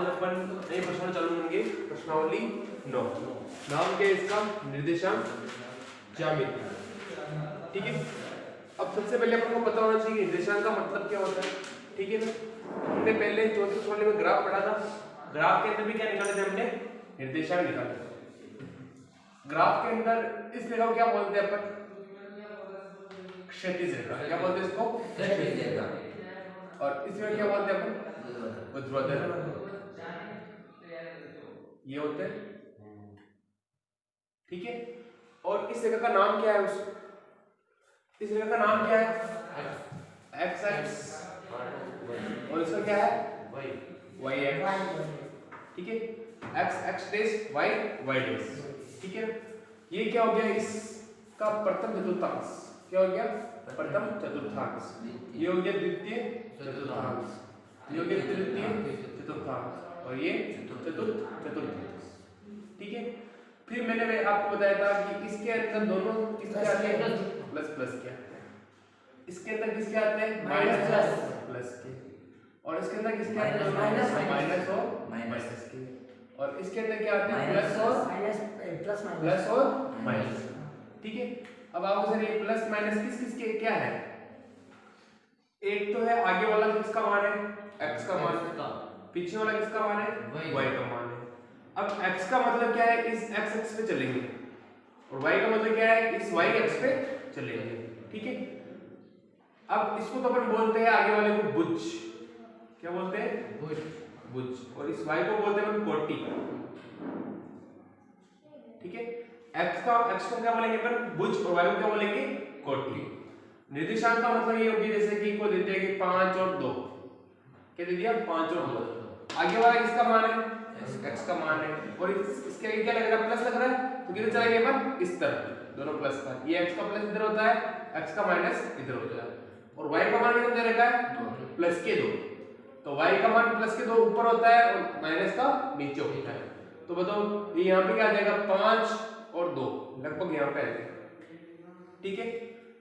आज अपन नए प्रश्न चालू करेंगे। प्रश्नावली 9। नाम क्या है इसका? निर्देशांक ज्यामिति। ठीक है। अब सबसे पहले अपन को पता होना चाहिए निर्देशांक का मतलब क्या होता है। ठीक है ना, हमने पहले चौथी वाले में ग्राफ पढ़ा था। ग्राफ के अंदर भी क्या निकाले थे हमने? निर्देशांक निकाले थे। ग्राफ के अंदर इस रेखा को क्या बोलते हैं अपन? क्षैतिज रेखा। क्या बोलते हैं इसको? क्षैतिज रेखा। और इसमें क्या बोलते हैं अपन? ऊर्ध्वाधर। ये होते हैं। ठीक है। और इस रेखा का नाम क्या है? इस रेखा का नाम क्या है? X x. और इसका क्या है? Y x. ठीक है। X x dash y y dash. ठीक है। ये क्या हो गया? इसका प्रथम चतुर्थांश। क्या हो गया? प्रथम चतुर्थांश। ये हो गया द्वितीय चतुर्थांश। ये हो गया तृतीय चतुर्थांश। और ये चतुर्थ चतुर्थांश। ठीक है। फिर मैंने आपको बताया था कि इसके अंदर दोनों किसके आते हैं? प्लस प्लस के आते हैं। इसके अंदर किसके आते हैं? माइनस प्लस प्लस के। और इसके अंदर किसके आते हैं? माइनस और माइनस के। और इसके अंदर क्या आते हैं? प्लस और प्लस और माइनस। ठीक है। अब आपको सर ये प्लस माइनस किस किस के क्या है? एक तो है आगे वाला किसका मान है? x का मान। पीछे वाला किसका मान है? y का मान है। अब x का मतलब क्या है? इस x एक्स पे चलेंगे। और y का मतलब क्या है? इस y एक्स पे चलेंगे। ठीक है। अब इसको तो अपन बोलते हैं आगे वाले को भुज। क्या बोलते हैं? भुज। और इस y को बोलते हैं अपन कोटि। ठीक है। x को क्या बोलेंगे अपन? भुज। और y को क्या बोलेंगे? कोटि। निर्देशांक का मतलब ये होगी जैसे कि को देते हैं कि 5 और 2। क्या दे दिया? 5 और 2। आगे वाला किसका मान है? x का मान है। और इसके आगे क्या लग रहा है? प्लस लग रहा है। तो किधर चलेंगे अपन? इस तरफ। दोनों प्लस का। ये x का प्लस इधर होता है, x का माइनस इधर होता है। और y का मान कितना दे रखा है? प्लस के 2। तो y का मान प्लस के 2 ऊपर होता है और माइनस का नीचे होता है। तो बताओ ये यहां पे क्या आ जाएगा? 5 और 2 लगभग यहां पे आ जाएगा। ठीक है।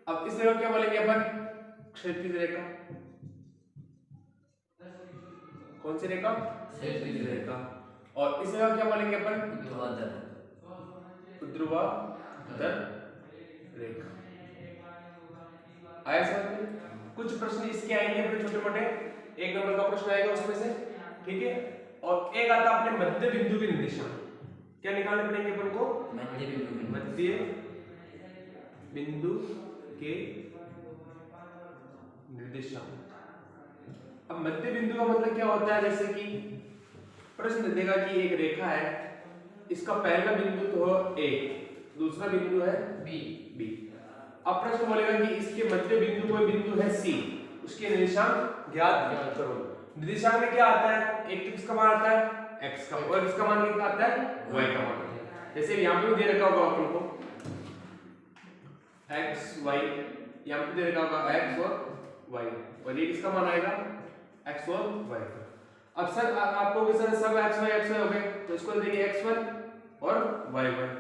अब इस रेखा क्या बोलेंगे अपन? क्षैतिज रेखा। कौन सी रेखा? क्षैतिज रेखा। और इस रेखा क्या बोलेंगे अपन? ऊर्ध्वाधर रेखा। आया समझ में? कुछ प्रश्न इसके आएंगे अपने छोटे मोटे। 1 नंबर का प्रश्न आएगा उसमें से। ठीक है। और एक आता अपने मध्य बिंदु के निर्देशांक। क्या निकालने पड़ेंगे अपन को? मध्य बिंदु के निर्देशांक। अब मध्य बिंदु का मतलब क्या होता है? जैसे कि प्रश्न देगा कि एक रेखा है, इसका पहला बिंदु तो A, दूसरा बिंदु है B। अब प्रश्न बोलेगा कि इसके मध्य बिंदु कोई बिंदु है C, उसके निर्देशांक ज्ञात करो। निर्देशांक में क्या आता है? एक तो किसका मान आता है? x का। और इसका मान कितना आता है? y का मान। जैसे यहां पे दे रखा होगा अपन को x y, यहां पे दे रखा होगा x और y। और ये किसका मान आएगा? x और y का। अब सर आपको भी सर सब x y हो गए, तो इसको देंगे x1 और y1।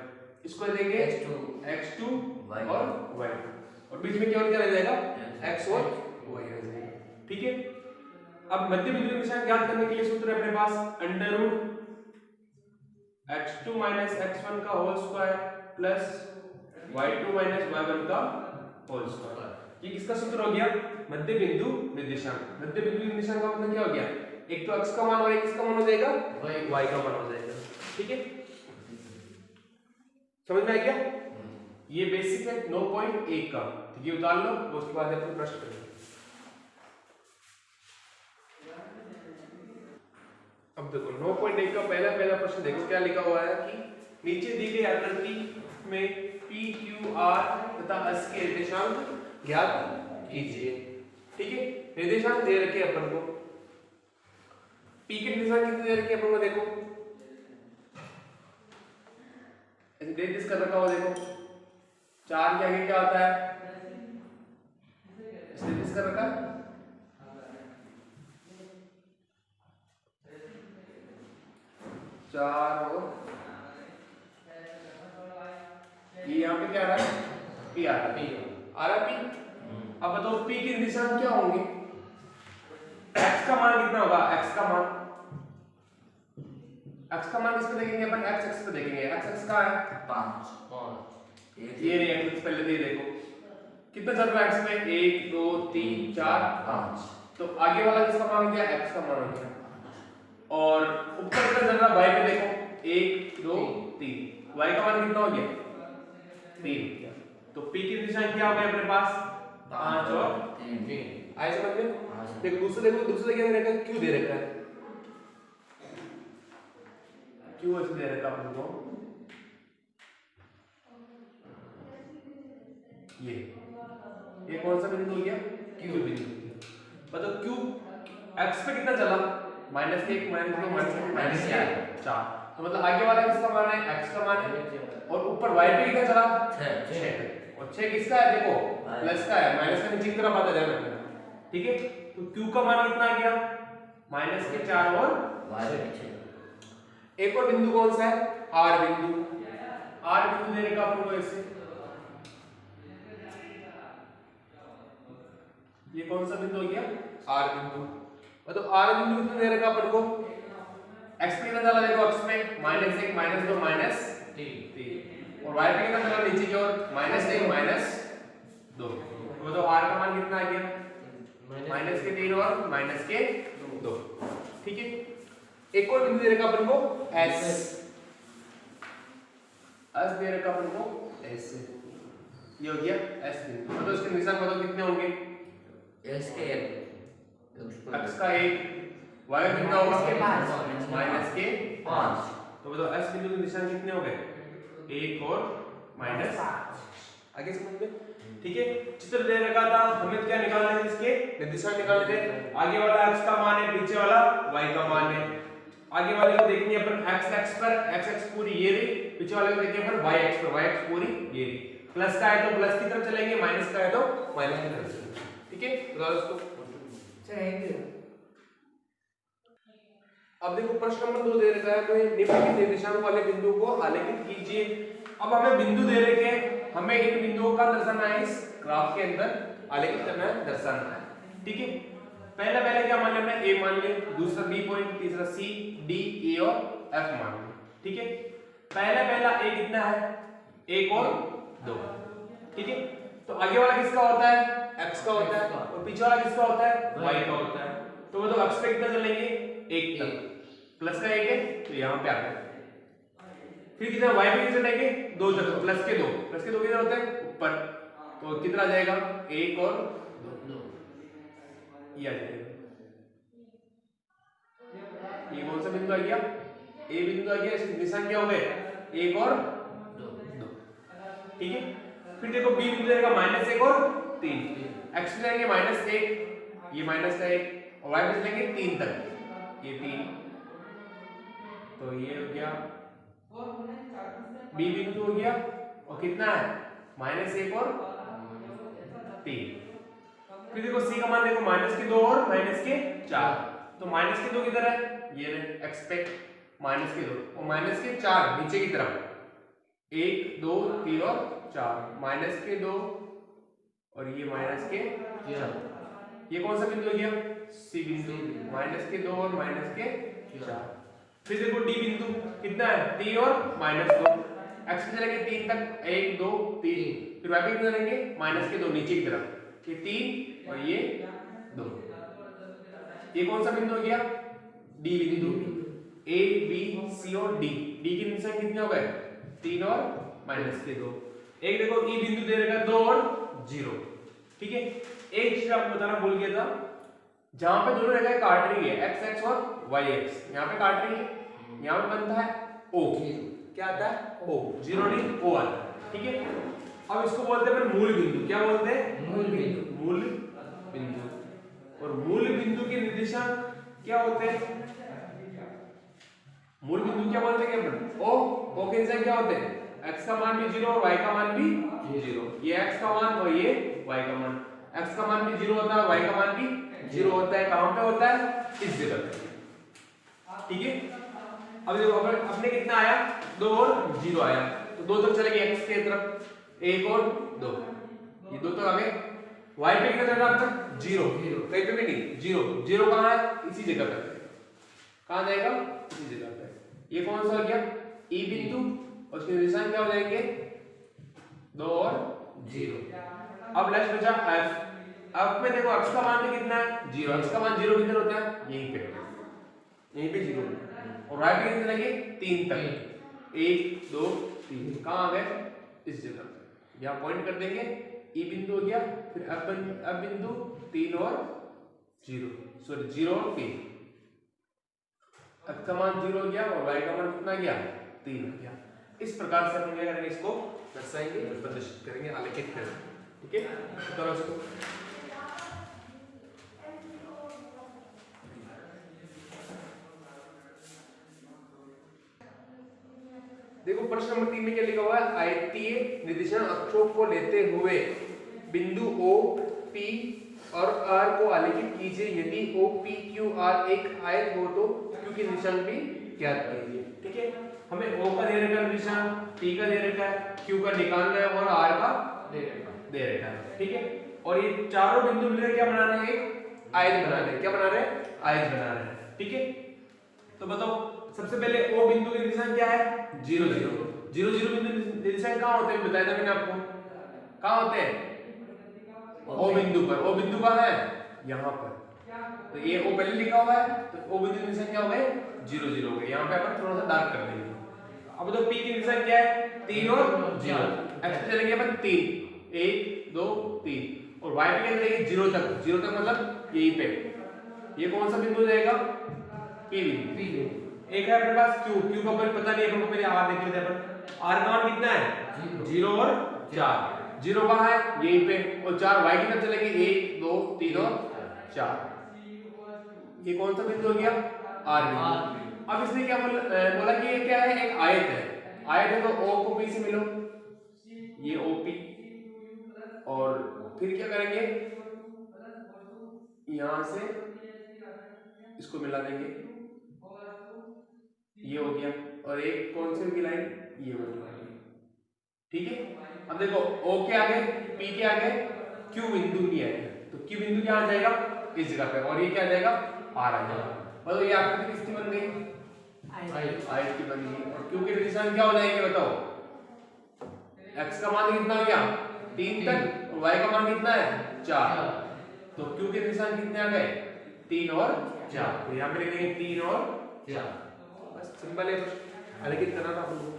इसको देंगे x2 और y2। और बीच में केवल क्या रह जाएगा? x और y रह जाएगा। ठीक है। अब मध्य बिंदु निर्देशांक ज्ञात करने के लिए सूत्र है अपने पास अंडर रूट x2 x1 का whole square plus y2 y1 का होल स्क्वायर। ये किसका सूत्र हो गया? मध्य बिंदु निर्देशांक। मध्य बिंदु निर्देशांक का मतलब क्या हो गया? एक तो x का मान और एक किसका मान हो जाएगा? y का मान हो जाएगा। ठीक है। समझ में आ गया? ये बेसिक है 9.1 का। ठीक है, उतार लो। उसके बाद अपन प्रश्न करेंगे। अब देखो 9.1 का पहला प्रश्न देखो क्या लिखा हुआ है कि नीचे दी गई आकृति में P, Q, R तथा S के निर्देशांक ज्ञात कीजिए। ठीक है। निर्देशांक दे रखे अपन को। P के निर्देशांक कितने दे रखे अपन को? देखो ऐसे निर्दिष्ट कर रखा हो। देखो 4 के आगे क्या आता है? निर्दिष्ट कर रखा है 4 और ये यहाँ पे क्या आ रहा है? P आ रहा है। अब बताओ P के निर्देशांक क्या होंगे? x का मान कितना होगा? x का मान x का मान किस पे देखेंगे अपन, x पे देखेंगे। x कहाँ है 5, ये नहीं है, पहले तो ये देखो कितना चल रहा है x में 1 2 3 4 5, तो आगे वाला किसका मान हो गया, x का मान हो गया। और ऊपर कितना चल रहा है y पे देखो 1 2 3, y का मान कितना हो गया 3, तो p की दिशा क्या हो गई अपने पास 5 और 3। आए समझ में? देखो दूसरे क्या दे रखा है, q दे रखा है, q ऐसे दे रखा है अपन को, ये कौन सा बिंदु हो गया, q बिंदु। मतलब q x पे कितना चला -1 -2 -4, तो मतलब आगे वाला किसका मान है, x का मान है, और ऊपर y पे कितना चला 6, और 6 किसका है देखो प्लस का है, माइनस का नीचे की तरफ आता ध्यान रखना, ठीक है। तो q का मान कितना आ गया -4 और एक और बिंदु कौन सा है, r बिंदु दे रखा अपन को ऐसे, ये कौन सा बिंदु हो गया r बिंदु। मतलब r बिंदु कितना दे रखा अपन को, x पे कितना चला देखो, x में -1 -2 -3, और y पे कितना चला नीचे की ओर -1 -2, तो r का मान कितना आ गया -3 और -2, ठीक है। एक और बिंदु दे रखा अपन को s दे रखा अपन को s, ये हो गया s बिंदु। मतलब इसके निशान बताओ कितने होंगे, x का 1, x का 1, y का कितना होगा -5, तो बताओ s बिंदु के निशान कितने हो गए 1 और -5, आगे समझ में, ठीक है। चित्र दे रखा था, हमें क्या निकालना है, इसके निर्देशांक निकालने थे, आगे वाला x का मान है, पीछे वाला y का मान है। आगे वाले को देखेंगे अपन x पर x पूरी ये रही, पीछे वाले को देखेंगे अपन y पर y पूरी ये रही, प्लस का है तो प्लस की तरफ चलेंगे, माइनस का है तो माइनस की तरफ चलेंगे, ठीक है। तो दोस्तों अब देखो प्रश्न नंबर 2 दे रखा है, तो निम्नलिखित निर्देशांक वाले बिंदु को आलेखित कीजिए। अब हमें बिंदु दे रखे हैं, हमें इन बिंदुओं का दर्शाना है, इस ग्राफ के अंदर आलेखित करना है, दर्शाना है, ठीक है। पहले क्या मान लिया, a मान लिया, दूसरा b पॉइंट, तीसरा c d e और f मान लिया, ठीक है। पहला a कितना है 1 और 2, ठीक है। तो आगे वाला किसका होता है, x का होता है, और पीछे वाला किसका होता है, y का होता है। तो वो तो x पे कितना चलेंगे 1 तक, प्लस का 1 है तो यहाँ पे आ गया, फिर कितना y पे कितना चलेंगे 2 तक, तो प्लस के 2 किधर होते हैं ऊपर, तो कितना आ जाएगा 1 और 2, ये आ जाएगा। ये कौन सा बिंदु आ गया, a बिंदु आ गया, इसके निशान क्या हो गए 1 और 2, ठीक है। फिर देखो b बिंदु रहेगा -1 और 3, x पे जाएंगे -1, ये माइनस का 1, और y पे चलेंगे 3 तक, ये 3, तो ये हो गया b बिंदु हो गया, और कितना है -1 और 3। फिर देखो c का मान देखो -2 और -4, तो -2 किधर है, ये रहे x पे -2 और -4 नीचे की तरफ, 1 2 3 और 4, -2 और ये -4, ये कौन सा बिंदु हो गया c बिंदु, -2 और -4। फिर देखो d बिंदु कितना है 3 और -2, x पे चलेंगे 3 तक, 1 2 3, फिर y पे कितना चलेंगे -2 नीचे की तरफ, ये 3 और ये 2, ये कौन सा बिंदु हो गया d बिंदु, a b c और d के निशान कितने हो गए 3 और -2। एक देखो e बिंदु दे रखा 2 और 0, ठीक है। एक चीज आपको बताना भूल गया था, जहां पे दोनों रेखाएं काट रही है x और y x, यहाँ पे काट रही है, यहाँ पे बनता है o, क्या आता है o, 0 नहीं o आता है, ठीक है। अब इसको बोलते हैं मूल बिंदु, क्या बोलते हैं मूल बिंदु, और मूल बिंदु के निर्देशांक क्या होते हैं, मूल बिंदु क्या बोलते हैं अपन o के निर्देशांक क्या होते हैं, x का मान भी 0 और y का मान भी 0, ये x का मान और ये y का मान, x का मान भी 0 होता है, y का मान भी 0 होता है, कहां पे होता है इस जगह पे, ठीक है। अब देखो अपने कितना आया 2 और 0 आया, तो 2 तक चलेंगे x के तरफ, 1 और 2, ये 2 तक आ गए, y पे कितना चल रहा है अब तक 0, कहीं पे भी नहीं 0 कहां है इसी जगह पे, कहां जाएगा इसी जगह पे, ये कौन सा हो गया ई बिंदु, और उसके निशान क्या हो जाएंगे 2 और 0। अब लास्ट बचा एफ। एफ में देखो x का मान भी कितना है 0, x का मान 0 किधर होता है यहीं पे 0 और y पे कितने लगे 3 तक 1 2 3 कहां आ गए इस जगह पे, यहां पॉइंट कर देंगे ई बिंदु हो गया, फिर एफ बिंदु 3 और 0 सॉरी 0 और 3, x का मान 0 हो गया और y का मान कितना गया 3 हो गया। इस प्रकार से हम क्या करेंगे इसको दर्शाएंगे, प्रदर्शित करेंगे, आलेखित करेंगे। ठीक है, तो इसको देखो प्रश्न नंबर 3 में क्या लिखा हुआ है, आयतीय निर्देशांक अक्षों को लेते हुए बिंदु O, P और R को आलेखित कीजिए। यदि O, P, Q, R एक आयत हो तो Q की निशान भी ज्ञात कीजिए। ठीक है, हमें O का दे रखा है निशान, P का दे रखा है, Q का निकालना है और R का दे रखा है। ठीक है, और ये चारों बिंदु मिलकर क्या बना रहे हैं एक आयत बना रहे हैं। क्या बना रहे हैं आयत बना रहे हैं। ठीक है, तो बताओ सबसे पहले O बिंदु के निशान क्या है 0 0 0 0 बिंदु निशान कहां होते हैं बताया था मैंने आपको, कहां होते हैं O बिंदु पर। O बिंदु कहां है यहां पर, तो ये O पहले लिखा हुआ है तो O बिंदु निशान क्या हो गए 0 0 हो गए। यहां पे अपन थोड़ा सा डार्क कर देंगे। अब तो P की निशान क्या है 3 और 0, x पे चलेंगे अपन 3 1 2 3 और y पे क्या चलेंगे 0 तक मतलब यहीं पे। ये कौन सा बिंदु रहेगा P बिंदु। एक है अपने पास Q का कोई पता नहीं है, हमको पहले R देख लेते हैं अपन। R का मान कितना है 0 और 4, 0 कहां है यहीं पे और 4 y की तरफ चलेंगे 1 2 3 और 4। ये कौन सा बिंदु हो गया R बिंदु। अब इसने क्या बोला कि ये क्या है एक आयत है, आयत है तो O को P से मिलो, ये OP और फिर क्या करेंगे यहां से इसको मिला देंगे, ये हो गया और एक कौन सी होगी लाइन ये होगी। ठीक है, अब देखो O के आगे P के आगे Q बिंदु नहीं आएगा तो Q बिंदु क्या आ जाएगा इस जगह पे और ये क्या आ जाएगा R आ जाएगा। मतलब ये आकृति किसकी बन गई आयत की बन गई। और Q के निशान क्या हो जाएंगे बताओ, x का मान कितना हो गया 3 तक और y का मान कितना है 4, तो Q के निशान कितने आ गए 3 और 4, तो यहाँ पे लिख देंगे 3 और 4। बस सिंपल है, आलेखित करना था अपन को।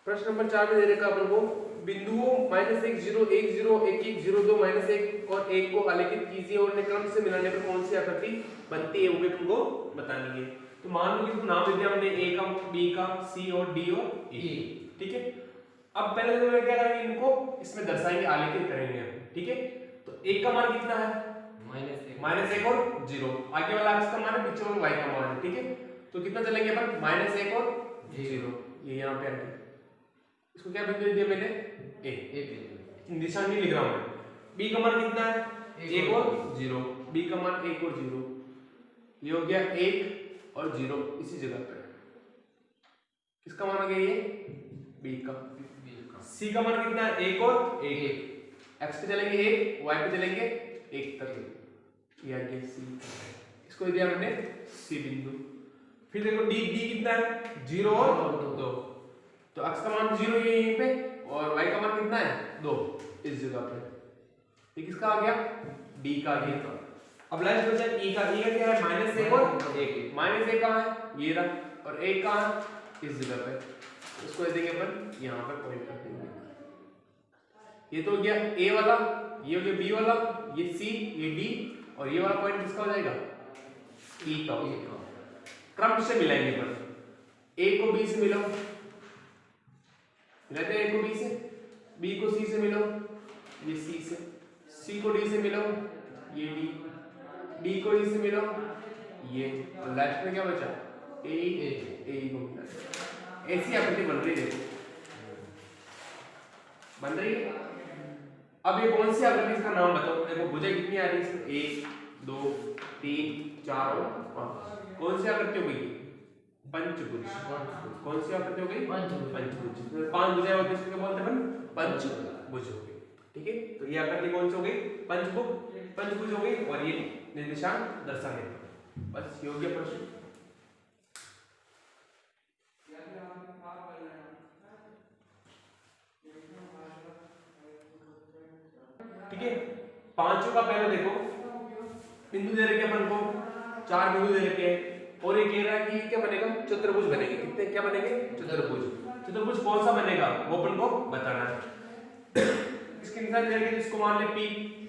प्रश्न नंबर 4 में दे रखा अपन को बिंदुओं -1 0 1 0 1 1 0 2 -1 और 1 को आलेखित कीजिए और उन्हें क्रम से मिलाने पर कौन सी आकृति बनती है वो भी तुमको बतानी है। तो मान लो कि नाम दे दिया हमने A का B का C और D और E। ठीक है, अब पहले तो क्या करेंगे इनको इसमें दर्शाएंगे आलेखित करेंगे। ठीक है, तो 1 का मान कितना है -1 और 0, आगे वाला x का मान है पीछे वाला y का मान है। ठीक है, तो कितना चलेंगे अपन -1 और 0, ये यहाँ पे आके इसको क्या बिंदु दिया मैंने A निशान नहीं लिख रहा हूं। B का मान कितना है 1 और 0, B का मान 1 और 0, ये हो गया 1 और 0 इसी जगह पे। किसका मान आ गया ये B का। C का मान कितना है 1 और 1, x पे चलेंगे 1 y पे चलेंगे 1 तक, ये आ गया C। इसको दिया मैंने C बिंदु। फिर देखो D कितना है 0 और 2, तो x का मान 0 ये यहीं पे और y का मान कितना है 2 इस जगह पे। ये किसका आ गया D का आ गया। अब लास्ट बचा E का क्या है -1 और 1, -1 कहां है ये रहा और 1 कहां है इस जगह पे, इसको दे देंगे अपन यहां पे पॉइंट कर देंगे। ये तो हो गया A वाला, ये हो गया B वाला, ये C ये D और ये वाला पॉइंट किसका हो जाएगा E का। क्रम से मिलाएंगे पर A को B से मिलाओ, मिलाते हैं A को B से, B को C से मिलाओ, ये C से, C को D से मिलाओ, ये D को E से मिलाओ, ये और लास्ट में क्या बचा A को मिला। ऐसी आकृति बन रही है, बन रही है। अब ये कौन सी आकृति इसका नाम बताओ। देखो भुजा कितनी आ रही है इसमें 1 2 3 4 और 5, कौन सी आकृति हो गई पंचभुज। कौन सी आकृति हो गई पंचभुज। 5 भुजाएं होती है इसको क्या बोलते हैं अपन पंचभुज हो गई। ठीक है, तो ये आकृति कौन सी हो गई? पंचभुज हो गई और ये निर्देशांक दर्शाने। बस ये हो गया प्रश्न। ठीक है, पांचों का पहले देखो, बिंदु दे रखे अपन को, 4 बिंदु दे रखे हैं और ये कह रहा है कि क्या बनेगा? चतुर्भुज बनेंगे। कितने क्या बनेंगे? चतुर्भुज कौन सा बनेगा वो अपन को बताना है। इसकी दिशा दे रखी है, इसको मान ले P,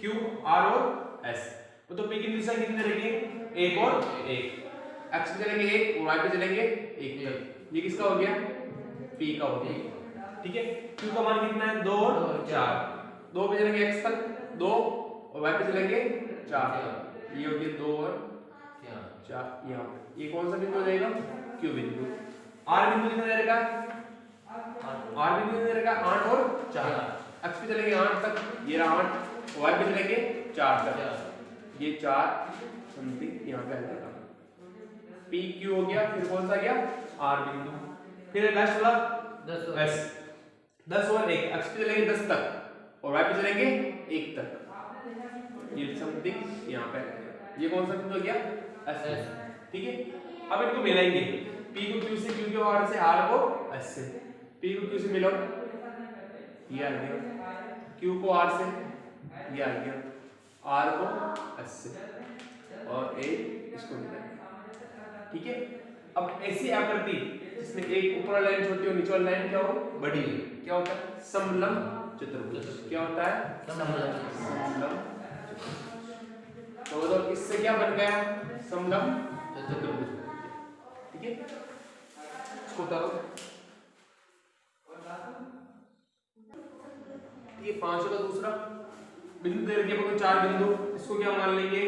Q, R और S। तो P की दिशा कितनी दे रखी है? 1 और 1। X पे चलेंगे 1 और Y पे चलेंगे 1 तक। ये किसका हो गया? P का हो गया। ठीक है, Q का मान कितना है? 2 और 4। 2 पे चलेंगे X तक 2 और Y पे चलेंगे 4। ये हो गया 2 और 4। यहाँ पे ये कौन सा बिंदु हो जाएगा? Q बिंदु। R बिंदु कितना दे रखा है? R बिंदु दे रखा है 8 और 4। X पे चलेंगे 8 तक, ये रहा 8, Y पे चलेंगे 4 तक, ये 4 समथिंग यहाँ पे आ जाएगा। P Q हो गया, फिर कौन सा गया? R बिंदु। फिर लास्ट वाला 10 और 1, X पे चलेंगे 10 तक और Y पे चलेंगे 1 तक, ये समथिंग यहाँ पे। ये कौन सा बिंदु हो गया? S। ठीक है, अब इनको मिलाएंगे, P को Q से, Q को R से, R को S से। P को Q से मिलाओ, ये आ गया, Q को R से, ये आ गया, R को S से और A इसको मिलाएंगे। ठीक है, अब ऐसी आकृति जिसमें एक ऊपर वाला लाइन छोटी और नीचे वाला लाइन क्या हो? बड़ी हो, क्या होता है? समलंब चतुर्भुज। क्या होता है? समलंब। तो इससे क्या बन गया? समलंब चतुर्भुज। ठीक है, इसको उतारो। ये 5 का दूसरा बिंदु दे रखे हैं 4 बिंदु, इसको क्या मान लेंगे?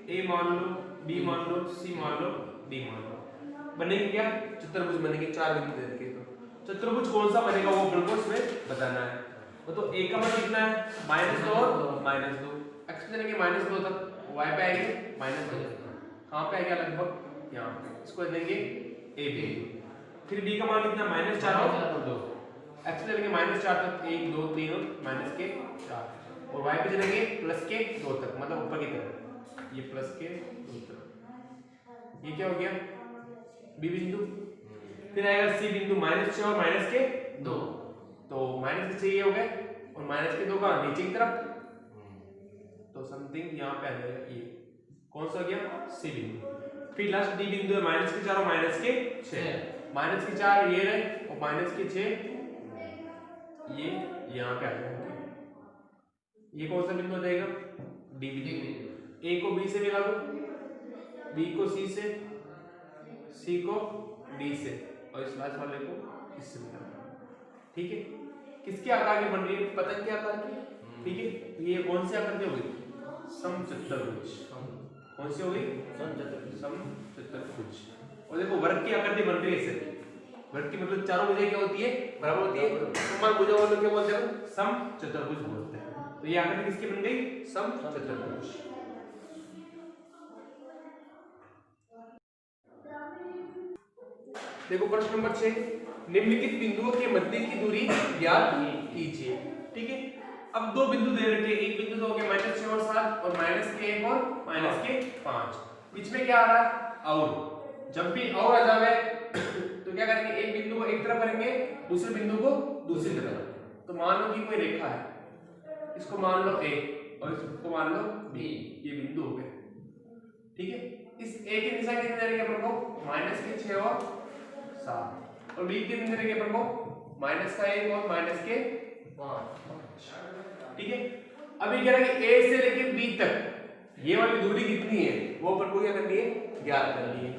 A मान लो, B मान लो, C मान लो, D मान लो। बनेंगे क्या? चतुर्भुज बनेंगे। 4 बिंदु दे रखे तो चतुर्भुज कौन सा बनेगा वो अपन को इसमें बताना है। तो A का मान कितना है? -2 और -2। X पे चलेंगे -2 तक, Y पे आएंगे -2। कहां पे आएगा? लगभग यहां पे। इसको देंगे A B। फिर B का मान कितना? -4 और 2। X पे चलेंगे -4 तक, 1 2 3 और माइनस के 4 और Y पे चलेंगे प्लस के 2 तक, मतलब ऊपर की तरफ, ये प्लस के 2 तक। ये क्या हो गया? B बिंदु। फिर आएगा C बिंदु, -6 और माइनस के 2, तो माइनस के 6 ये हो गए और माइनस के 2 का नीचे की तरफ, तो समथिंग यहाँ पे आ जाएगा। ये कौन सा हो गया? C बिंदु। फिर लास्ट D बिंदु है, माइनस के 4 और माइनस के 6। माइनस के 4 ये रहे और माइनस के 6 ये यहाँ पे आ जाएगा। ये कौन सा बिंदु हो जाएगा? D बिंदु। A को B से मिला दो, B को C से, C को D से और इस लास्ट वाले को इससे मिला दो। ठीक है, किसके आकार की बन रही है? पतंग के आकार की। ठीक है, तो ये कौन सी आकृति हो गई? समचतुर्भुज। कौन सी हो गई? समचतुर्भुज। और देखो वर्ग की आकृति बन रही है इससे। वर्ग की मतलब चारों भुजाएं क्या होती है? बराबर होती है। समान भुजा वालों क्या बोलते हैं? समचतुर्भुज बोलते हैं। तो ये आकृति किसकी बन गई? समचतुर्भुज। देखो प्रश्न नंबर 6, निम्नलिखित बिंदुओं के मध्य की दूरी ज्ञात कीजिए। ठीक है, अब दो बिंदु दे रखे हैं, एक बिंदु तो हो गया -6 और 7 और -1 और -5। बीच में क्या आ रहा है? और। जब भी और आ जावे तो क्या करेंगे? एक बिंदु को एक तरफ करेंगे, दूसरे बिंदु को दूसरी तरफ। तो मान लो कि कोई रेखा है, इसको मान लो A और इसको मान लो B, ये बिंदु हो गए। ठीक है, इस A की दिशा कितनी दे रही है अपन को? -6 और 7 और B की कितनी दे रही है अपन को? -1 और -5। ठीक है, अभी कह रहा है कि A से लेके B तक ये वाली दूरी कितनी है वो अपन को क्या करनी है? ज्ञात करनी है।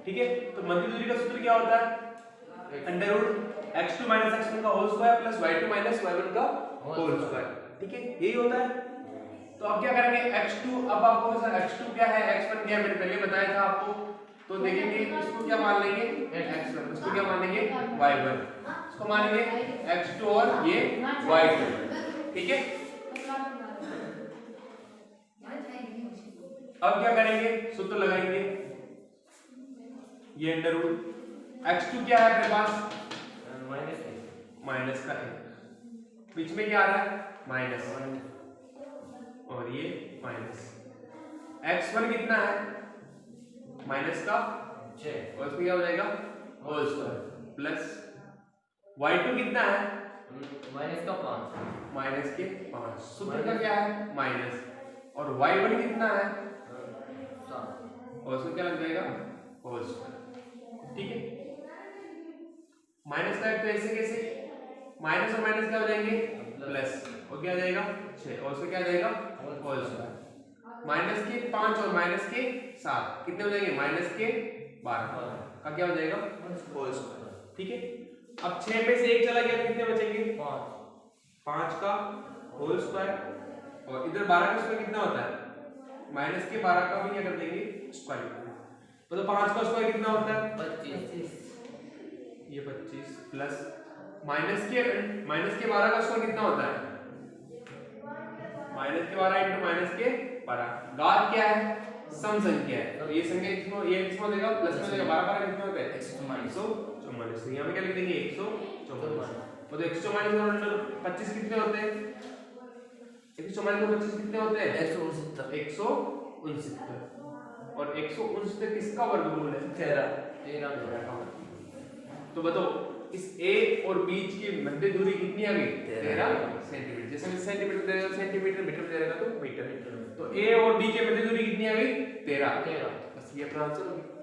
ठीक है, तो मध्य दूरी का सूत्र क्या होता है? √x2 - x1 का whole square plus y2 - y1 का होल स्क्वायर। ठीक है, यही होता है। तो अब क्या करेंगे? x2, अब आपको सर x2 क्या है, x1 क्या है, मैंने पहले बताया था आपको। तो देखेंगे इसको क्या मान लेंगे? x1, इसको क्या मान लेंगे? y1, इसको मान लेंगे x2 और ये y2। ठीक है, अब क्या करेंगे? सूत्र लगाएंगे। ये x2 क्या है अपने पास? माइनस का है, बीच में क्या आ रहा है? माइनस, और ये माइनस। x1 कितना है माइनस का 6 और इसमें क्या हो जाएगा होल स्क्वायर प्लस y2 कितना है माइनस का 5 माइनस के 5, सूत्र का क्या है माइनस, और y1 कितना है 7 और उसमें क्या लग जाएगा होल स्क्वायर। ठीक है, माइनस का है तो ऐसे कैसे माइनस और माइनस क्या हो जाएंगे प्लस, और क्या आ जाएगा 6 और उसमें क्या आ जाएगा होल स्क्वायर। माइनस के 5 और माइनस के 7 कितने हो जाएंगे माइनस के 12 का क्या हो जाएगा होल स्क्वायर। ठीक है, अब 6 में से 1 चला गया कितने बचेंगे 5 का होल स्क्वायर, और इधर 12 का स्क्वायर कितना होता है माइनस के 12 का भी क्या कर देंगे स्क्वायर। तो 5 का स्क्वायर कितना होता है 25 ये 25 प्लस माइनस के 12 का स्क्वायर कितना होता है माइनस के 12 इंटू माइनस के 12। घात क्या है सम संख्या है, तो ये संख्या किसमें देगा प्लस में देगा 12 12 कितने होते हैं 144। तो यहां पे क्या लिख देंगे 144। तो 144 और अंडर 25 कितने होते हैं 144 और 25 कितने होते हैं 169। और 169 किसका वर्गमूल है 13 का। तो बताओ इस a और बीच की मध्य दूरी कितनी आ गई 13 सेंटीमीटर। जैसे मैं सेंटीमीटर दे रहा हूं सेंटीमीटर, मीटर दे रहेगा तो मीटर। तो a और b के मध्य दूरी कितनी आ गई 13। बस ये अपना आंसर हो गया।